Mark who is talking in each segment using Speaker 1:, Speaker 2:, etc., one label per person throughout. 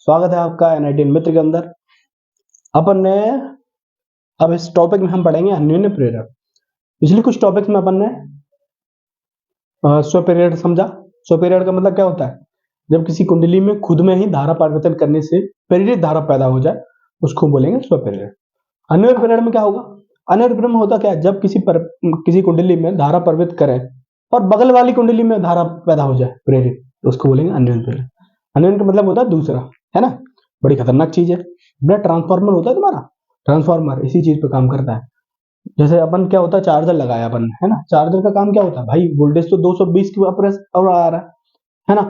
Speaker 1: स्वागत है आपका एनआईटी मित्र के अंदर। अपन ने अब इस टॉपिक में हम पढ़ेंगे अन्योन्य प्रेरक। पिछले कुछ टॉपिक्स में अपन ने स्वप्रेरण समझा। स्वप्रेरण का मतलब क्या होता है? जब किसी कुंडली में खुद में ही धारा परिवर्तन करने से प्रेरित धारा पैदा हो जाए उसको बोलेंगे स्वप्रेरण। अन्योन्य प्रेरण में क्या होगा? अन्योन्य प्रेरण में होता क्या है? जब किसी कुंडली में धारा परिवर्तित करें और बगल वाली कुंडली में धारा पैदा हो जाए प्रेरित, तो उसको बोलेंगे अन्योन्य प्रेरण। अन्योन्य का मतलब होता है दूसरा, है ना? बड़ी खतरनाक चीज है। बेटा ट्रांसफार्मर होता है तुम्हारा, ट्रांसफार्मर इसी चीज पे काम करता है। जैसे अपन क्या होता है, चार्जर लगाया अपन, है ना? चार्जर का काम क्या होता है भाई? वोल्टेज तो 220 की और आ रहा है ना?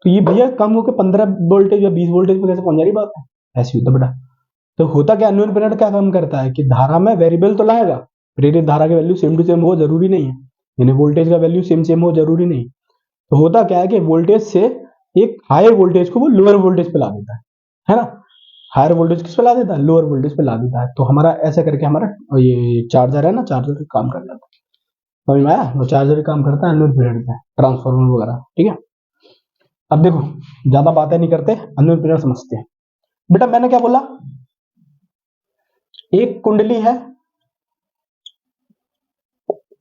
Speaker 1: तो ये भैया कम होकर 15 वोल्टेज या 20 वोल्टेज पे कैसे पहुंच जा रही बात है? ऐसी होता बेटा। तो होता क्या, अन्योन्य प्रेरण क्या काम करता है कि धारा में वेरिएबल तो लाएगा, प्रेरित धारा की वैल्यू सेम टू सेम हो जरूरी नहीं है, यानी वोल्टेज का वैल्यू सेम सेम हो जरूरी नहीं। तो होता क्या है कि वोल्टेज से एक हायर वोल्टेज को वो लोअर वोल्टेज पे ला देता है ना? हायर वोल्टेज किस पे ला देता है? लोअर वोल्टेज पे ला देता है। तो हमारा ऐसा करके हमारा ये चार्जर है ना, चार्जर काम कर जाता है। समझ में आया? वो चार्जर काम करता है अन्योन्य प्रेरण पे, ट्रांसफार्मर वगैरह। ठीक है, अब देखो ज्यादा बातें नहीं करते, अन्योन्य प्रेरण समझते हैं। बेटा मैंने क्या बोला? एक कुंडली है,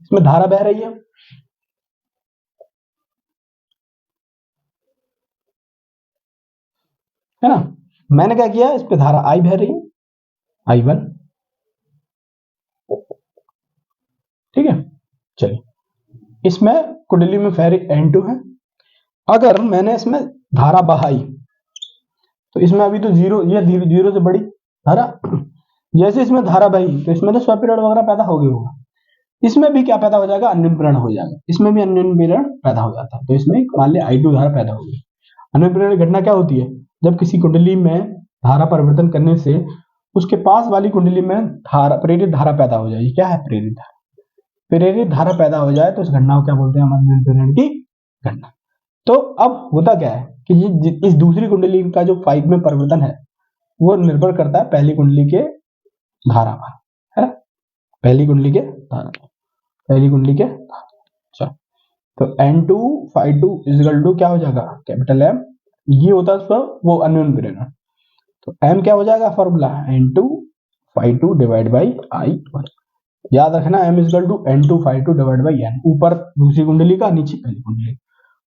Speaker 1: इसमें धारा बह रही है ना? मैंने क्या किया, इस पे धारा आई बह रही है, I1। ठीक है, चलिए इसमें कुंडली में फेरिक N2 है। अगर मैंने इसमें धारा बहाई तो इसमें अभी तो जीरो, ये जीरो से बड़ी धारा, जैसे इसमें धारा बही तो इसमें तो स्वप्रेरण वगैरह पैदा हो गई होगा। इसमें भी क्या पैदा हो जाएगा? अन्योन्य प्रेरण हो जाएगा। इसमें भी अन्योन्य प्रेरण पैदा हो जाता है। तो इसमें मान लिया I2 धारा पैदा हो गई। अन्योन्य प्रेरण की घटना क्या होती है? जब किसी कुंडली में धारा परिवर्तन करने से उसके पास वाली कुंडली में प्रेरित धारा पैदा हो जाए। क्या है प्रेरित धारा? प्रेरित धारा पैदा हो जाए तो इस घटना को क्या बोलते हैं हम? अन्योन्य प्रेरण की घटना। तो अब होता क्या है कि इस दूसरी कुंडली का जो 5 में परिवर्तन है वो निर्भर करता है पहली कुंडली के धारा पर, है ना? पहली कुंडली के धारा, पहली कुंडली के अच्छा। तो N2 phi2 इजकल टू क्या हो जाएगा? Capital M। ये होता है उसका वो अन्योन्य प्रेरण। तो M क्या हो जाएगा? Formula N2 phi2 divide by I1। याद रखना M is equal to N2 phi2 divide by N। ऊपर दूसरी कुंडली का, नीचे पहली कुंडली।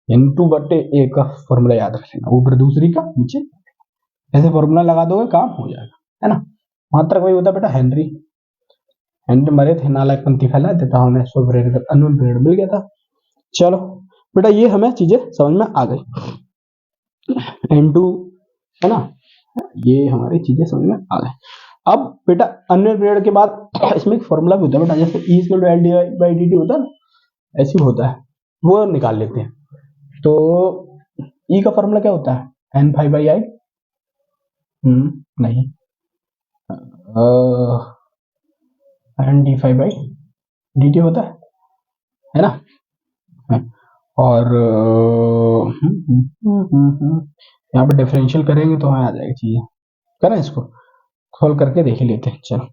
Speaker 1: N2 बटे A का फॉर्मूला याद रखना, ऊपर दूसरी का, नीचे। ऐसे फॉर्मूला लगा दोगे काम हो जाएगा, है ना? मात्रक वही होता है बेटा, हेनरी। हेनरी मरे थे, नालायकपंथी फैला देता हमें स्वप्रेरण अन्योन्य प्रेरण मिल गया था। चलो बेटा ये हमें चीजें समझ में आ गई। N2 है ना, ये हमारी चीजें समझ में आ गई। अब बेटा अन्योन्य प्रेरण के बाद इसमें एक फॉर्मूला भी होता है बेटा, जैसे E equal to L by dt होता है ना, ऐसे होता है, वो निकाल लेते हैं। तो E का फॉर्मूला क्या होता है? N फाइव बाई आई, नहीं, N D five by dt होता है ना? और यहाँ पे डिफरेंशियल करेंगे तो हमें आ जाएगी चीजें। करें इसको खोल करके देख लेते हैं। चलो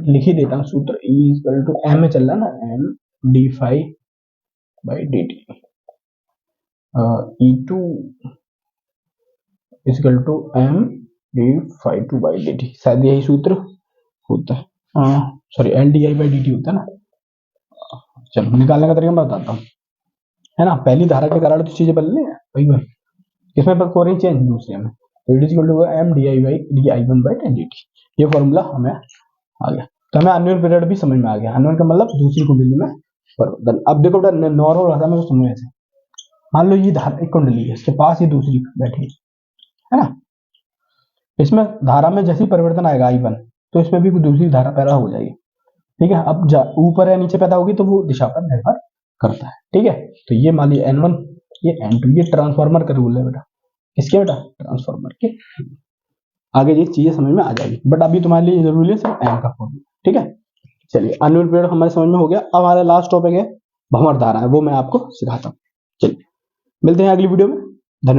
Speaker 1: लिख ही देता हूँ सूत्र। E इक्वल टू M में चल रहा ना, M D five by D T, E2 equal to M D five two by D T, शायद यही सूत्र होता है। Sorry N D I by D T होता है ना। चलो निकालने का तरीका मैं बताता हूँ, है ना? पहली धारा के कारण तो चीजें बदलनी है, वही बात। इसमें पर हो रही चेंज दूसरे में। तो it is equal to M D I by D I one by ten D T, ये फॉर्मूला हमें आ गया। तो हमें अन्योन्य प्रेरण भी समझ में आ गया। अन्योन्य का मतलब दूसरी कुंडली में परिवर्तन। अब देखो बेटा नॉर्मल भाषा में समझो ऐसे, मान लो ये धारा एक कुंडली है, इसके पास ये दूसरी बैठी है ना? इसमें धारा में जैसे ही परिवर्तन आएगा I1 तो इसमें भी दूसरी धारा पैदा हो जाएगी। ठीक है, अब ऊपर या नीचे पैदा होगी तो वो दिशा पर निर्भर करता है। ठीक है, तो ये मान लिया N1, ये N2, ये ट्रांसफार्मर का रूल है बेटा। किसके बेटा? ट्रांसफार्मर के। आगे ये चीजें समझ में आ जाएगी, बट अभी तुम्हारे लिए जरूरी है सिर्फ M का फॉर्मूला। ठीक है, चलिए अन्योन्य प्रेरण हमारे समझ में हो गया। अब हमारा लास्ट टॉपिक है भंवर धारा, है वो मैं आपको सिखाता हूँ। चलिए मिलते हैं अगली वीडियो में। धन्यवाद।